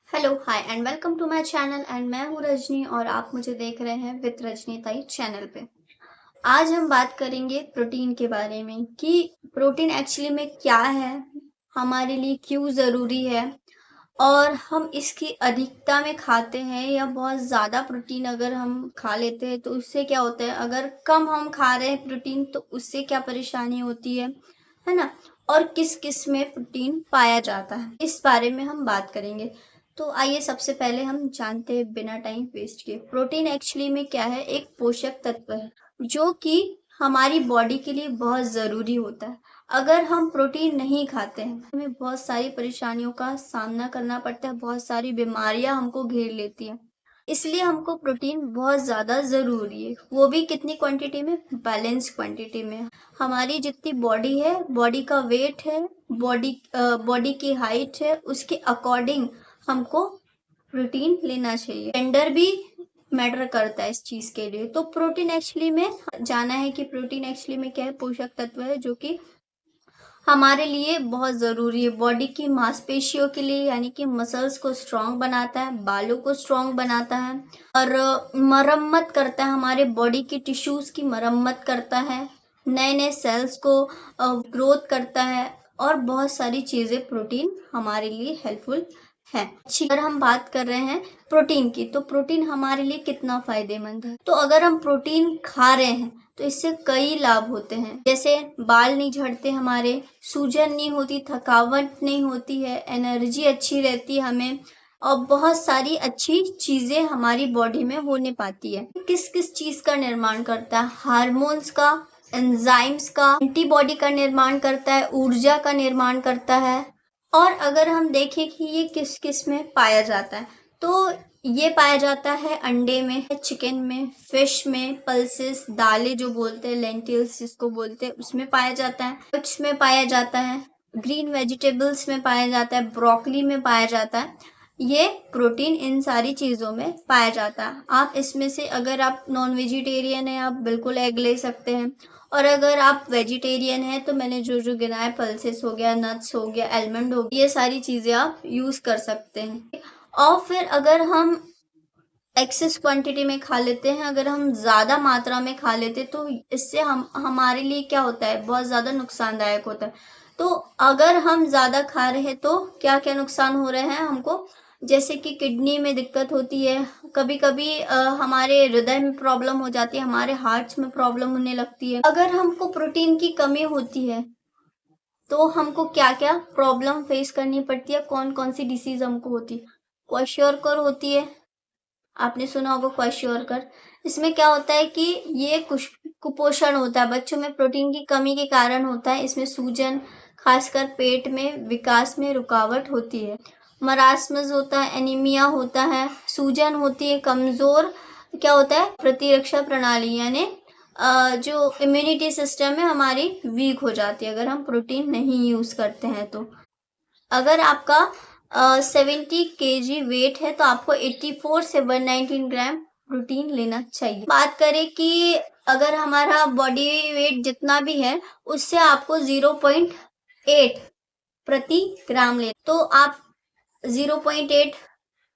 Hello hi and welcome to my channel एंड मैं हूँ रजनी और आप मुझे देख रहे हैं विद रजनी ताई चैनल पे। आज हम बात करेंगे प्रोटीन के बारे में कि प्रोटीन एक्चुअली में क्या है, हमारे लिए क्यों ज़रूरी है और हम इसकी अधिकता में खाते हैं या बहुत ज़्यादा प्रोटीन अगर हम खा लेते हैं तो उससे क्या होता है, अगर कम हम खा रहे हैं प्रोटीन तो उससे क्या परेशानी होती है ना। और किस किस में प्रोटीन पाया जाता है इस बारे में हम बात करेंगे। तो आइए सबसे पहले हम जानते हैं बिना टाइम वेस्ट किए प्रोटीन एक्चुअली में क्या है। एक पोषक तत्व है जो कि हमारी बॉडी के लिए बहुत ज़रूरी होता है। अगर हम प्रोटीन नहीं खाते हैं हमें बहुत सारी परेशानियों का सामना करना पड़ता है, बहुत सारी बीमारियां हमको घेर लेती हैं। इसलिए हमको प्रोटीन बहुत ज़्यादा ज़रूरी है, वो भी कितनी क्वांटिटी में, बैलेंस क्वांटिटी में। हमारी जितनी बॉडी है, बॉडी का वेट है, बॉडी की हाइट है, उसके अकॉर्डिंग हमको प्रोटीन लेना चाहिए। जेंडर भी मैटर करता है इस चीज़ के लिए। तो प्रोटीन एक्चुअली में जाना है कि प्रोटीन एक्चुअली में क्या है, पोषक तत्व है जो कि हमारे लिए बहुत ज़रूरी है बॉडी की मांसपेशियों के लिए, यानी कि मसल्स को स्ट्रांग बनाता है, बालों को स्ट्रांग बनाता है और मरम्मत करता है, हमारे बॉडी की टिश्यूज़ की मरम्मत करता है, नए नए सेल्स को ग्रोथ करता है और बहुत सारी चीज़ें प्रोटीन हमारे लिए हेल्पफुल है। अगर हम बात कर रहे हैं प्रोटीन की, तो प्रोटीन हमारे लिए कितना फायदेमंद है। तो अगर हम प्रोटीन खा रहे हैं तो इससे कई लाभ होते हैं, जैसे बाल नहीं झड़ते हमारे, सूजन नहीं होती, थकावट नहीं होती है, एनर्जी अच्छी रहती है हमें और बहुत सारी अच्छी चीजें हमारी बॉडी में होने पाती है। किस किस चीज का निर्माण करता है, हार्मोन्स का, एंजाइम्स का, एंटीबॉडी का निर्माण करता है, ऊर्जा का निर्माण करता है। और अगर हम देखें कि ये किस किस में पाया जाता है, तो ये पाया जाता है अंडे में, चिकन में, फिश में, पल्सेस, दालें जो बोलते हैं, लेंटिल्स जिसको बोलते हैं, उसमें पाया जाता है, नट्स में पाया जाता है, ग्रीन वेजिटेबल्स में पाया जाता है, ब्रोकली में पाया जाता है। ये प्रोटीन इन सारी चीज़ों में पाया जाता है। आप इसमें से अगर आप नॉन वेजिटेरियन हैं आप बिल्कुल एग ले सकते हैं, और अगर आप वेजिटेरियन हैं तो मैंने जो जो गिनाया, पल्सेस हो गया, नट्स हो गया, आलमंड हो गया, ये सारी चीज़ें आप यूज़ कर सकते हैं। और फिर अगर हम एक्सेस क्वांटिटी में खा लेते हैं, अगर हम ज़्यादा मात्रा में खा लेते हैं तो इससे हम हमारे लिए क्या होता है, बहुत ज़्यादा नुकसानदायक होता है। तो अगर हम ज़्यादा खा रहे हैं तो क्या क्या नुकसान हो रहे हैं हमको, जैसे कि किडनी में दिक्कत होती है, कभी कभी हमारे हृदय में प्रॉब्लम हो जाती है, हमारे हार्ट्स में प्रॉब्लम होने लगती है। अगर हमको प्रोटीन की कमी होती है तो हमको क्या क्या प्रॉब्लम फेस करनी पड़ती है, कौन कौन सी डिसीज हमको होती है। क्वेश्योरकर होती है, आपने सुना होगा क्वेश्योरकर। इसमें क्या होता है कि ये कुपोषण होता है, बच्चों में प्रोटीन की कमी के कारण होता है। इसमें सूजन, खासकर पेट में विकास में रुकावट होती है। मरासमस होता है, एनीमिया होता है, सूजन होती है, कमजोर क्या होता है, प्रतिरक्षा प्रणाली, यानी जो इम्यूनिटी सिस्टम है हमारी वीक हो जाती है अगर हम प्रोटीन नहीं यूज करते हैं तो। अगर आपका 70 kg वेट है तो आपको 84 से 119 ग्राम प्रोटीन लेना चाहिए। बात करें कि अगर हमारा बॉडी वेट जितना भी है उससे आपको 0.8 प्रति ग्राम लेना, तो आप 0.8,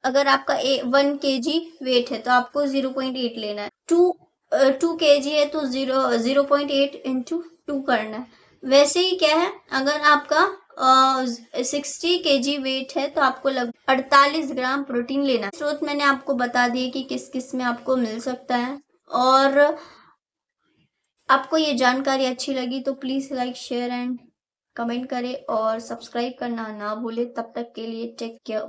अगर आपका 1 kg वेट है तो आपको 0.8 लेना है। 2 kg है तो 0.8 इंटू 2 करना है। वैसे ही क्या है, अगर आपका 60 kg वेट है तो आपको लगभग 48 ग्राम प्रोटीन लेना है। स्रोत मैंने आपको बता दिए कि किस किस में आपको मिल सकता है। और आपको ये जानकारी अच्छी लगी तो please like, share and comment करें और सब्सक्राइब करना ना भूलें। तब तक के लिए टेक केयर।